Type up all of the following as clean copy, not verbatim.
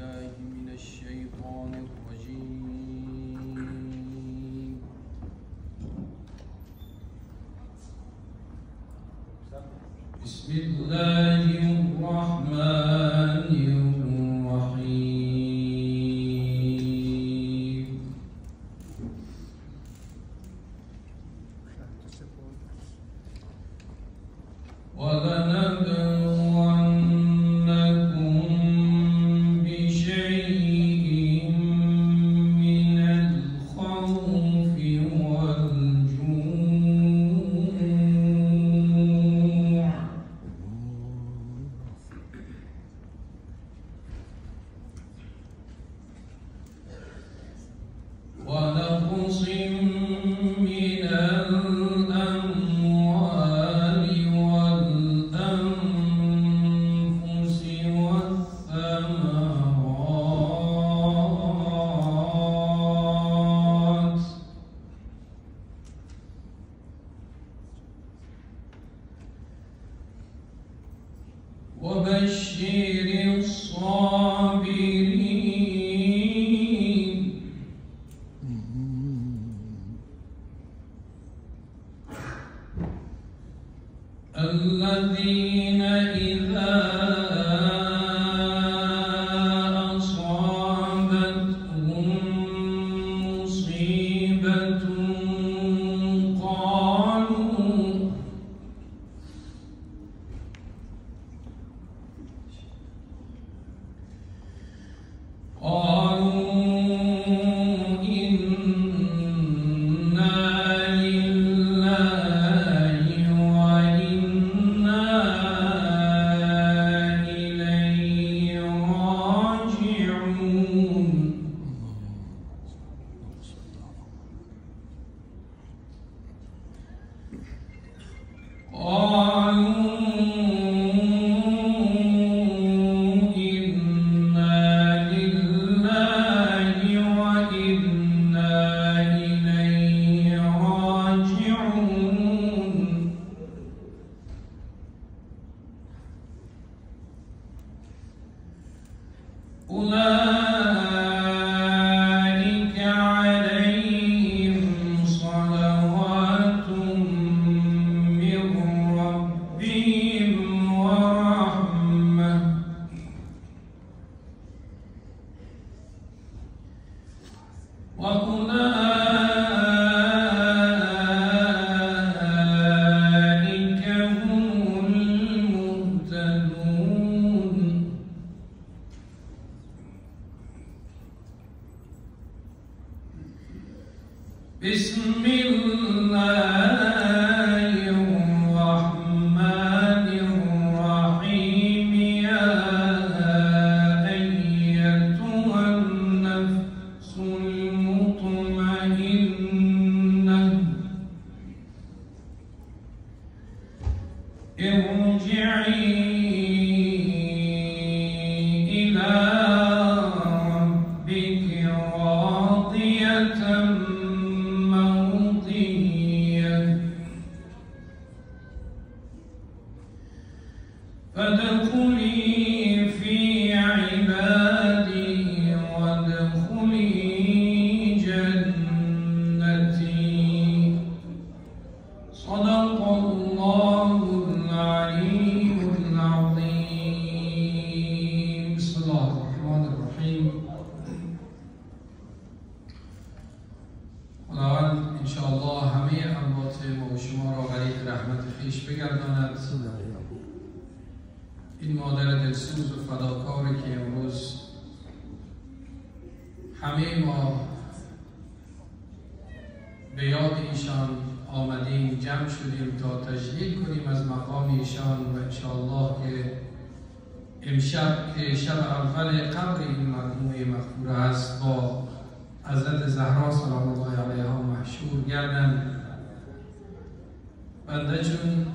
بالله من الشيطان الرجيم. بسم الله الرحمن الرحيم. ولنبلونكم بشيء من الخوف والجوع ونقص من الأموال والأنفس والثمرات وبشر الصابرين الذين إذا أصابتهم مصيبة قالوا أولئك عليهم صلوات من ربهم ورحمة وأولئك هم المهتدون. بسم الله الرحمن الرحيم. يا أيتها النفس المطمئنة ارجعي إلى ربك راضية مرضية فادخلي في عبادي وادخلي جنتي. صدق الله العلي العظيم. بسم الله الرحمن الرحيم. خداوند انشاءالله همه اموات ما و شما را غریق رحمت خویش بگرداند. این مادر دلسوز و فداکاری که امروز همه ما به یاد ایشان آمدیم، جمع شدیم تا تجلیل کنیم از مقام ایشان و انشاءالله که امشب که شب اول قبر این مرحوم مغفور است با حضرت زهرا سلام الله علیها محشور گردند. بنده چون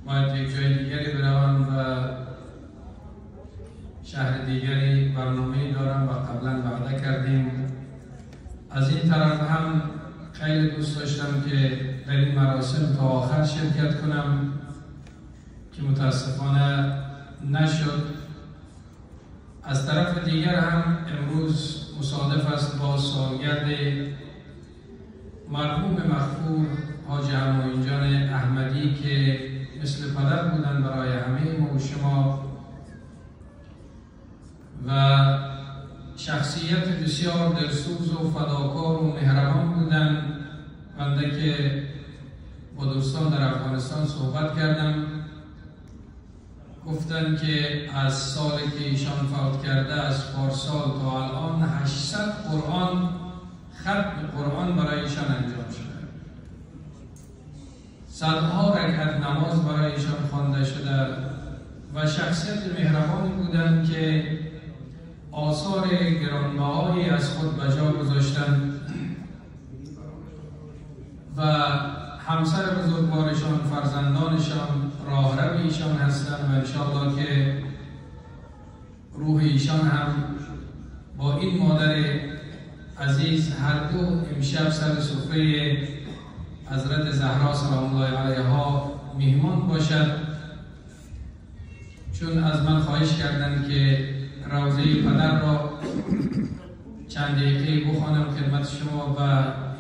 باید یک جای دیگری بروم و شهر دیگری برنامه دارم و قبلا وعده کردیم. از این طرف هم خیلی دوست داشتم که در این مراسم تا آخر شرکت کنم که متاسفانه نشد از طرف دیگر هم امروز مصادف است با سالگرد مرحوم مغفور حاج همایون جان احمدی که مثل پدر بودن برای همه ما و شما و شخصیت بسیار دلسوز و فداکار و مهربان بودن. بنده که با دوستان در افغانستان صحبت کردم گفتن که از سالی که ایشان فوت کرده از پارسال تا الان 800 قرآن ختم قرآن برای ایشان انجام شده، صدها رکعت نماز برای ایشان خوانده شده و شخصیت مهربانی بودن که آثار گرانبهایی از خود به جا گذاشتند و همسر بزرگوارشان، فرزندانشان راهرو ایشان هستند و انشاءالله که روح ایشان هم با این مادر عزیز هر دو امشب سر سفره حضرت زهرا سلام الله علیها میهمان باشد، چون از من خواهش کردند که روضه پدر را چند دقیقه بخوانم خدمت شما و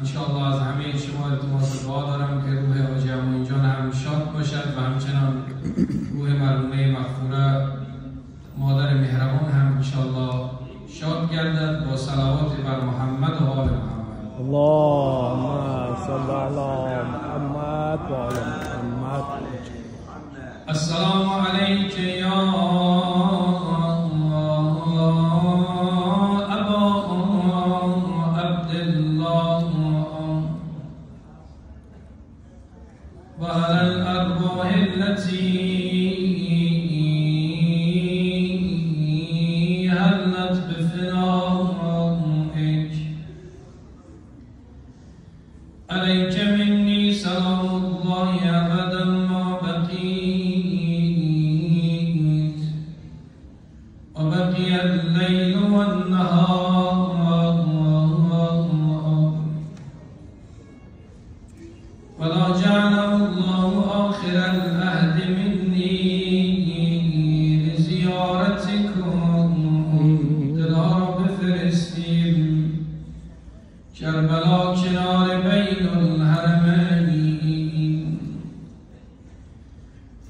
انشاءالله از همه شما التماس دعا دارم که روح حاج همایون جان هم شاد باشد و همچنان روح مرحومه مغفوره مادر مهربان هم انشاءالله شاد گردد با صلوات بر محمد و آل محمد. اللهم صل علی محمد و آل محمد. السلام علیک یا وعلى الأرواح التي هلت بفنائك عليك مني سلام الله أبدا ما بقيت وبقي الليل والنهار ولا جعله الله آخر العهد مني لزيارتكم دلها را بفرستیم کربلا کنار بین الحرمین.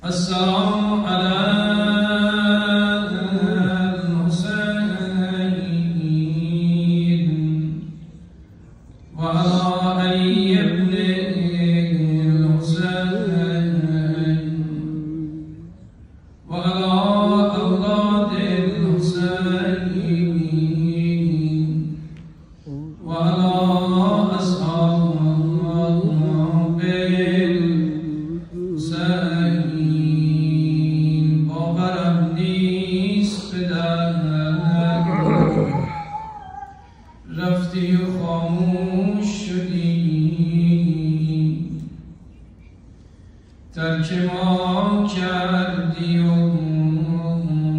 السلام علی الحسین و علی علی ابن رفتی و خاموش شدی، ترک ما کردی و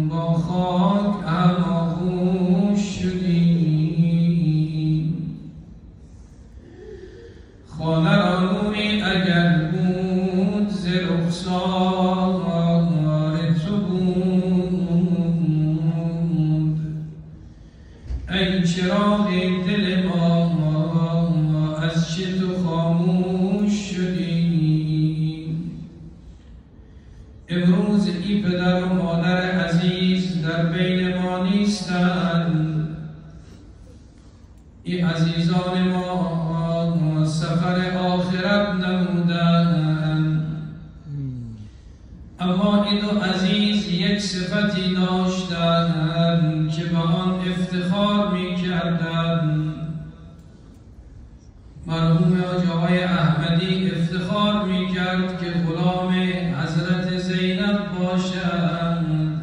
با خاک هماغوش شدی. خانه را نوری اگر بود ز رخسار تو بود، ای چراغ دل ما از چه تو خاموش شدی. امروز ای پدر و مادر عزیز در بین ما نیستند، ای عزیزان ما سفر آخرت نمودند، اما این دو عزیز یک صفتی داشتند که به آن افتخار می کردند. مرحوم حاج آقای احمدی افتخار می کرد که غلام حضرت زینب باشند.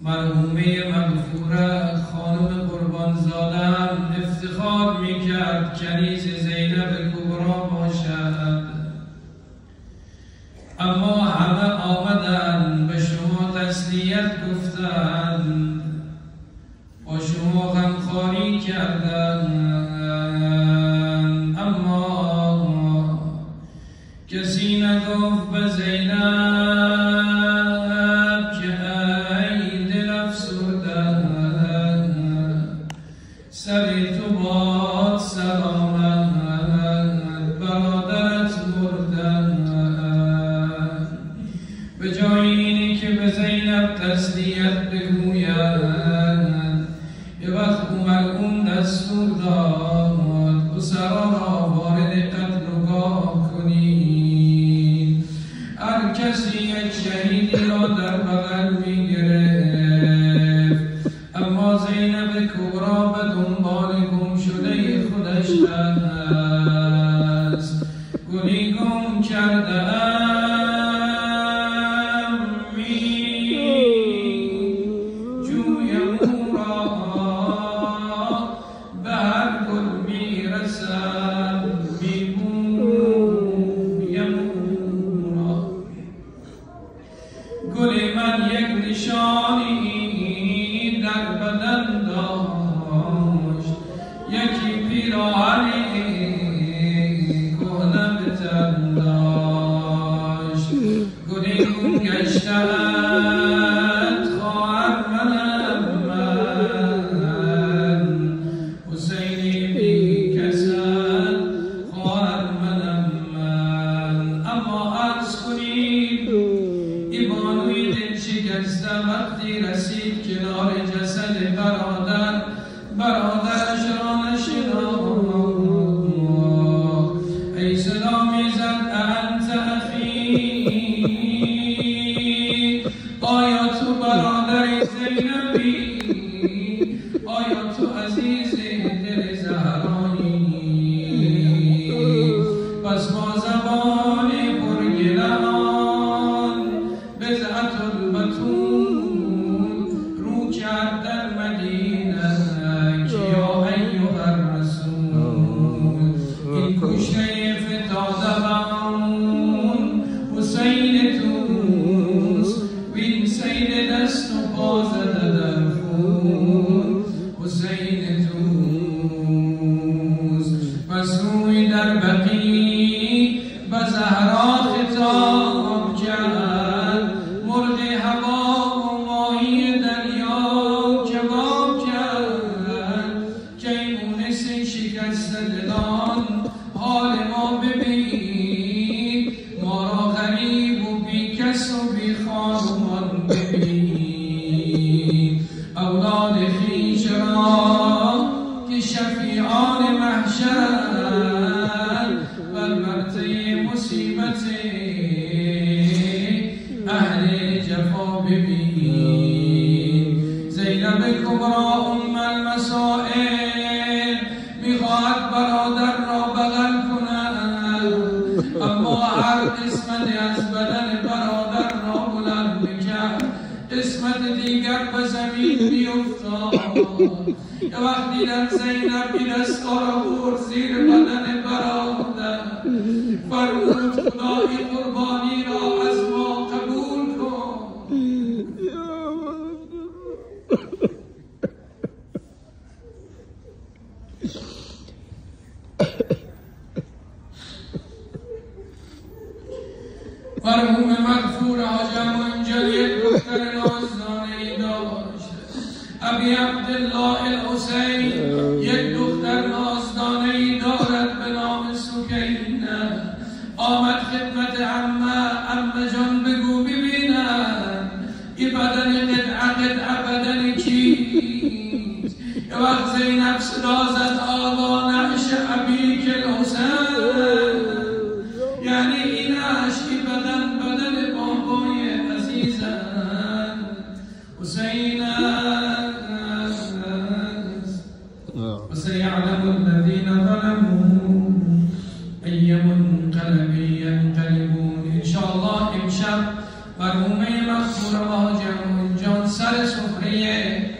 مرحومه مغفوره خانم قربانزاده هم افتخار می کرد کنیز زینب کبرا باشد. اما همه آمدند به شما تسلیت گفتند، با شما غمخواری کردند، اما کسی نگفت سر تو باد سلامت برادرت مردن به جای اینی که به زینب تسلیت بگوید یه وقت ملعون دستور داد اسرا را وارد قتلگاه کنید هر کسی یک شهیدی را در بغل میگرفت اما زینب کبرا به دنبال گم شده خودش است گلی گم کرده مرحوم مغفور حاجم منجل یک دختر نازدانه‌ای داشت. ابی عبدالله الحسین یک دختر نازدانه‌ای دارد به نام سکینه. آمد خدمت عمه جان بگو ببینم این بدن قطعه بدن کیست؟ یه وقت زینب صدا زد آقا نعش ابیک الحسین، یعنی این عشقی بدن بابای عزیزم حسین است. و سیعلم الذین ظلموا ای منقلب ینقلبون. انشاءالله امشب مرحومه مغفور حاجم جان سر سفره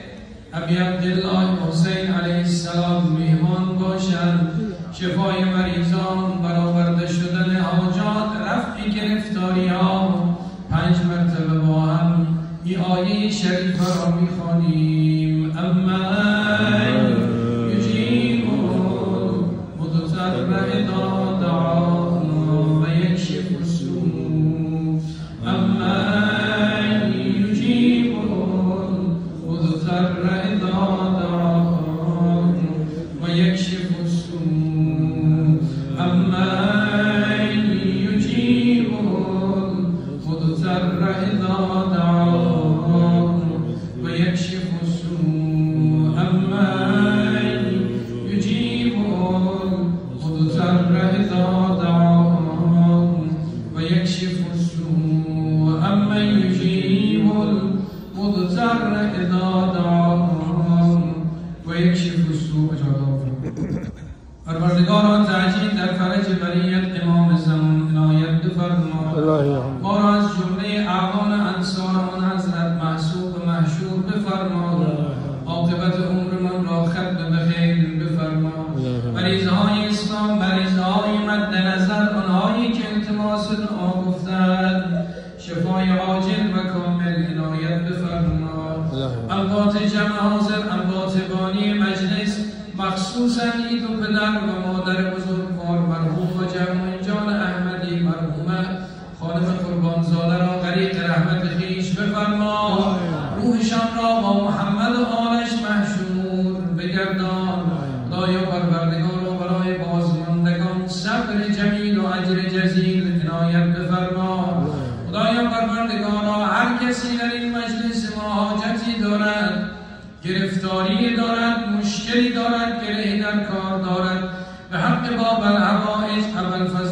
ابی عبدالله حسین علیه السلام میهمان باشند. شفای مریضان، برآورده شدن حاجات، رفع گرفتاری ها 5 مرتبه با هم این آیه شریفه را میخوانیم. اما یجیب مضطر اذا دعاه و یکشف السوء. اما یجیب مضطر اذا دعاه پروردگاران تعجیل در فرج بریت امام زمان عنایت بفرما. ما را از جمله اعوان انصار آن حضرت محسوب و محشور بفرما. عاقبت عمرمان را ختم بخیر بفرما. مریضهای اسلام، مریضهای مد نظر، آنهایی که التماس دعا گفتند شفای عاجل و کامل عنایت بفرما. البات جمع حاضر، البات بانی مجلس، مخصوصا این دو پدر و مادر بزرگوار مرحوم و جمع جان احمدی مرحومه خانم قربانزاده را غریق رحمت خویش بفرما. روحشان را با محمد و آلش محشور بگردان. خدایا پروردگار و برای بازماندگان صبر جمیل و اجر جزیل عنایت بفرما. خدایا پروردگارا هر کسی در این مجلس ما حاجتی دارد، گرفتاری دارد، مشکلی دارد، گرهی در کار دارد، به حق باب الحوائج ابوالفضل